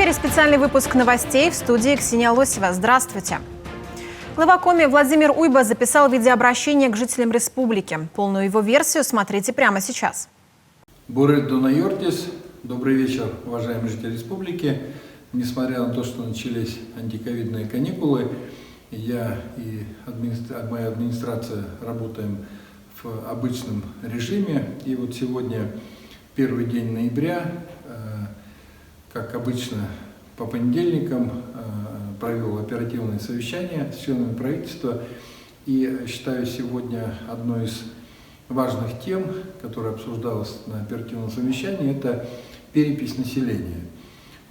эфире специальный выпуск новостей, в студии Ксения Лосева. Здравствуйте. Глава Коми Владимир Уйба записал видеообращение к жителям республики. Полную его версию смотрите прямо сейчас. Бурет Дунайортис. Добрый вечер, уважаемые жители республики. Несмотря на то, что начались антиковидные каникулы, я и моя администрация работаем в обычном режиме. И вот сегодня, первый день ноября, как обычно, по понедельникам провел оперативное совещание с членами правительства. И считаю, сегодня одной из важных тем, которая обсуждалась на оперативном совещании, это перепись населения.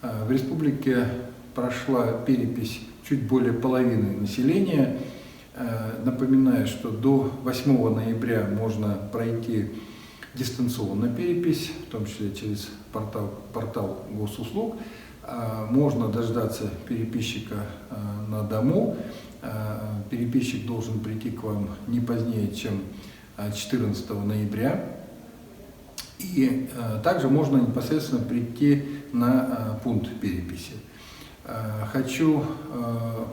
В республике прошла перепись чуть более половины населения. Напоминаю, что до 8 ноября можно пройти дистанционно перепись, в том числе через портал госуслуг. Можно дождаться переписчика на дому. Переписчик должен прийти к вам не позднее, чем 14 ноября. И также можно непосредственно прийти на пункт переписи. Хочу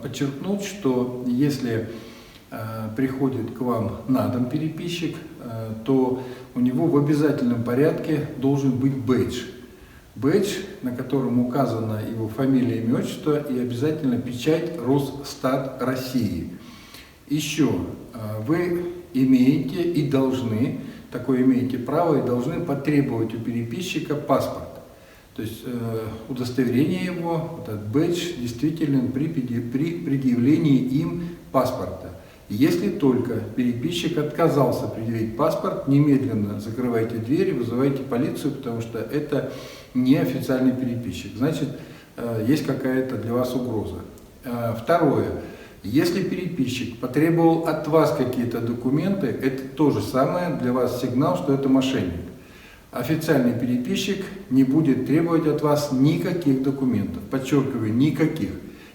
подчеркнуть, что если приходит к вам на дом переписчик, то у него в обязательном порядке должен быть бейдж. Бейдж, на котором указана его фамилия, имя, отчество и обязательно печать Росстат России. Еще вы имеете и должны, такое имеете право и должны потребовать у переписчика паспорт. То есть удостоверение его, этот бэдж, действителен при предъявлении им паспорта. Если только переписчик отказался предъявить паспорт, немедленно закрывайте дверь и вызывайте полицию, потому что это не официальный переписчик. Значит, есть какая-то для вас угроза. Второе. Если переписчик потребовал от вас какие-то документы, это то же самое для вас сигнал, что это мошенник. Официальный переписчик не будет требовать от вас никаких документов, подчеркиваю, никаких.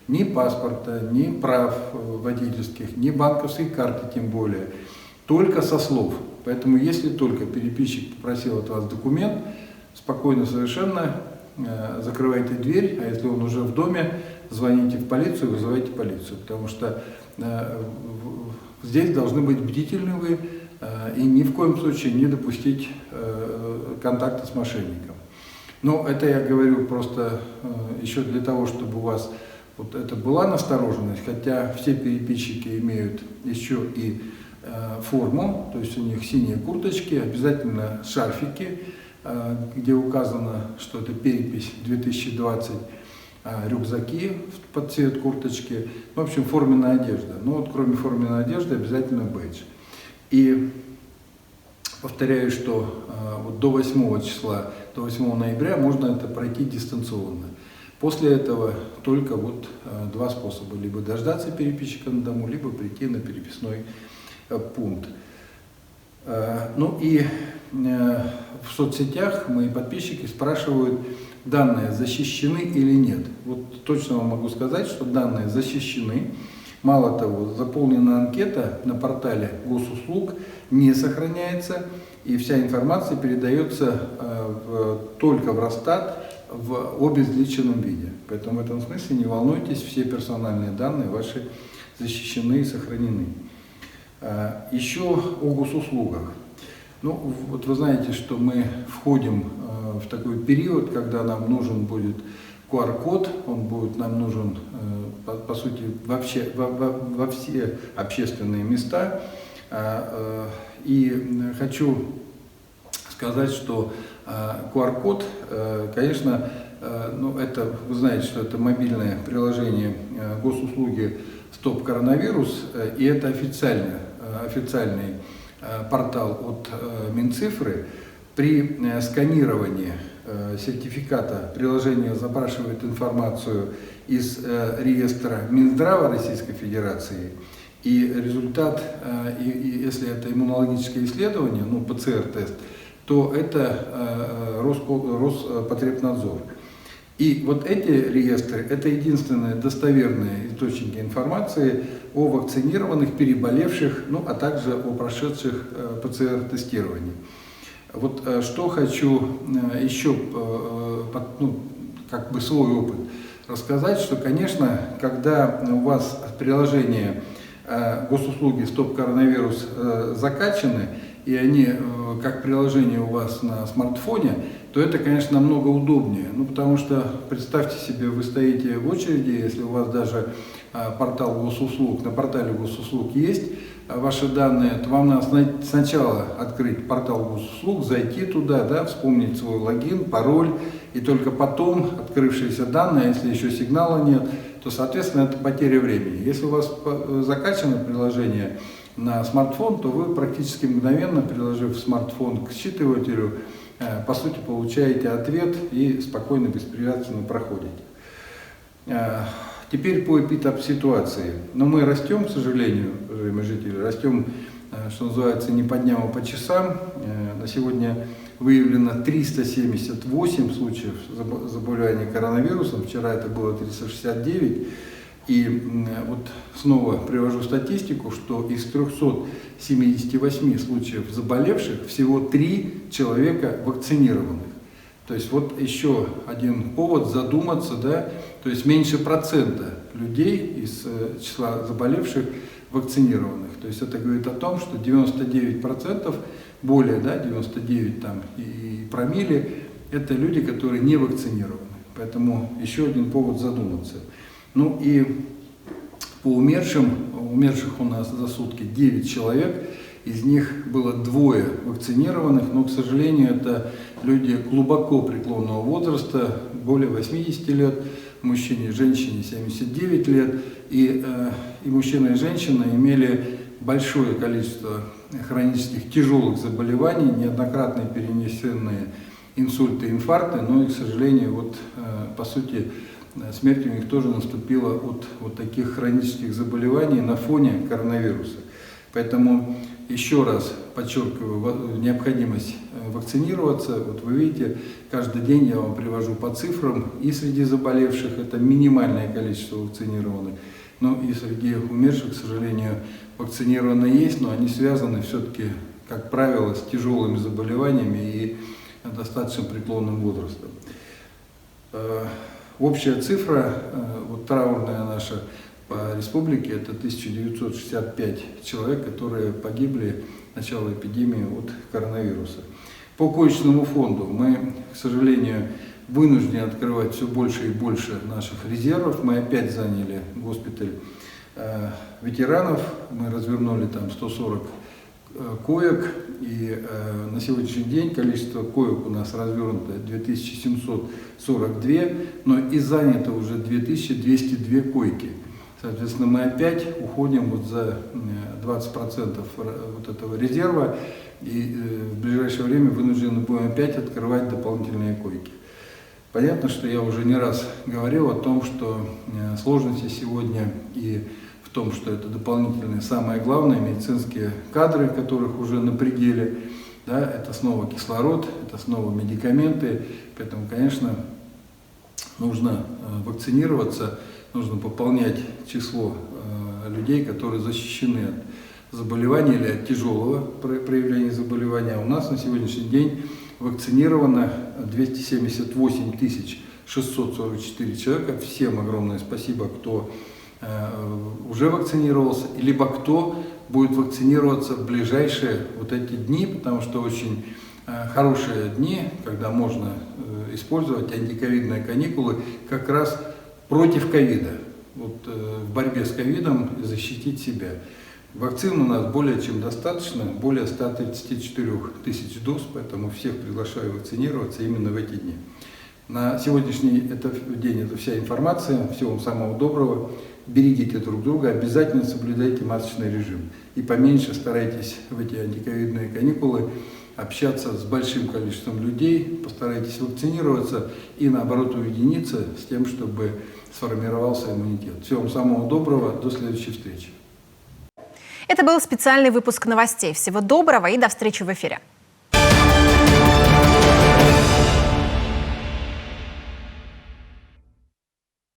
Ни паспорта, ни прав водительских, ни банковской карты тем более, только со слов. Поэтому если только переписчик попросил от вас документ, спокойно совершенно закрывайте дверь, а если он уже в доме, звоните в полицию, вызывайте полицию, потому что здесь должны быть бдительны вы и ни в коем случае не допустить контакта с мошенником. Но это я говорю просто еще для того, чтобы у вас вот это была настороженность, хотя все переписчики имеют еще и форму, то есть у них синие курточки, обязательно шарфики, где указано, что это перепись 2020, рюкзаки под цвет курточки, в общем, форменная одежда. Но вот кроме форменной одежды обязательно бейдж. И повторяю, что вот до 8 числа, до 8 ноября можно это пройти дистанционно. После этого только вот два способа: либо дождаться переписчика на дому, либо прийти на переписной пункт. Ну и в соцсетях мои подписчики спрашивают, данные защищены или нет. Вот точно вам могу сказать, что данные защищены. Мало того, заполнена анкета на портале госуслуг не сохраняется, и вся информация передается только в Росстат в обезличенном виде. Поэтому в этом смысле не волнуйтесь, все персональные данные ваши защищены и сохранены. Еще о госуслугах. Ну, вот вы знаете, что мы входим в такой период, когда нам нужен будет QR-код, он будет нам нужен, по сути, вообще во все общественные места. И хочу сказать, что QR-код, конечно, ну, это, вы знаете, что это мобильное приложение госуслуги «Стоп коронавирус», и это официальный портал от Минцифры. При сканировании сертификата приложение запрашивает информацию из реестра Минздрава Российской Федерации, и результат, если это иммунологическое исследование, ну, ПЦР-тест, то это Роспотребнадзор. И вот эти реестры – это единственные достоверные источники информации о вакцинированных, переболевших, ну, а также о прошедших ПЦР-тестировании. Вот что хочу еще как бы свой опыт рассказать, что, конечно, когда у вас приложение госуслуги «Стоп коронавирус» закачаны, и они как приложение у вас на смартфоне, то это, конечно, намного удобнее. Ну, потому что, представьте себе, вы стоите в очереди, если у вас даже портал госуслуг, на портале госуслуг есть ваши данные, то вам надо сначала открыть портал госуслуг, зайти туда, да, вспомнить свой логин, пароль, и только потом открывшиеся данные, если еще сигнала нет, то, соответственно, это потеря времени. Если у вас закачано приложение на смартфон, то вы практически мгновенно, приложив смартфон к считывателю, по сути, получаете ответ и спокойно, беспрепятственно проходите. Теперь по эпидситуации. Но мы растем, к сожалению, уважаемые жители, растем, что называется, не по дням, а по часам. На сегодня выявлено 378 случаев заболевания коронавирусом, вчера это было 369. И вот снова привожу статистику, что из 378 случаев заболевших всего 3 человека вакцинированных. То есть вот еще один повод задуматься, да, то есть меньше процента людей из числа заболевших вакцинированных. То есть это говорит о том, что 99%, более, да, 99 там и промилле, это люди, которые не вакцинированы. Поэтому еще один повод задуматься. Ну и по умерших у нас за сутки 9 человек, из них было 2 вакцинированных, но, к сожалению, это люди глубоко преклонного возраста, более 80 лет, мужчине и женщине 79 лет, и мужчина и женщина имели большое количество хронических тяжелых заболеваний, неоднократно перенесенные инсульты, инфаркты, но и, к сожалению, вот, по сути, смерть у них тоже наступила от вот таких хронических заболеваний на фоне коронавируса. Поэтому еще раз подчеркиваю необходимость вакцинироваться. Вот вы видите, каждый день я вам привожу по цифрам, и среди заболевших это минимальное количество вакцинированных, но и среди умерших, к сожалению, вакцинированные есть, но они связаны все-таки, как правило, с тяжелыми заболеваниями и достаточно преклонным возрастом. Общая цифра, вот траурная наша по республике, это 1965 человек, которые погибли с начала эпидемии от коронавируса. По коечному фонду мы, к сожалению, вынуждены открывать все больше и больше наших резервов. Мы опять заняли госпиталь ветеранов, мы развернули там 140 коек, и на сегодняшний день количество коек у нас развернуто 2742, но и занято уже 2202 койки. Соответственно, мы опять уходим вот за 20% вот этого резерва, и в ближайшее время вынуждены будем опять открывать дополнительные койки. Понятно, что я уже не раз говорил о том, что сложности сегодня и в том, что это дополнительные, самое главное, медицинские кадры, которых уже на пределе, да, это снова кислород, это снова медикаменты, поэтому, конечно, нужно вакцинироваться, нужно пополнять число людей, которые защищены от заболевания или от тяжелого проявления заболевания. У нас на сегодняшний день вакцинировано 278 644 человека. Всем огромное спасибо, кто уже вакцинировался, либо кто будет вакцинироваться в ближайшие вот эти дни, потому что очень хорошие дни, когда можно использовать антиковидные каникулы как раз против ковида, вот, в борьбе с ковидом защитить себя. Вакцин у нас более чем достаточно, более 134 тысяч доз, поэтому всех приглашаю вакцинироваться именно в эти дни. На сегодняшний день это вся информация. Всего вам самого доброго. Берегите друг друга, обязательно соблюдайте масочный режим. И поменьше старайтесь в эти антиковидные каникулы общаться с большим количеством людей, постарайтесь вакцинироваться и, наоборот, уединиться с тем, чтобы сформировался иммунитет. Всего вам самого доброго, до следующей встречи. Это был специальный выпуск новостей. Всего доброго и до встречи в эфире.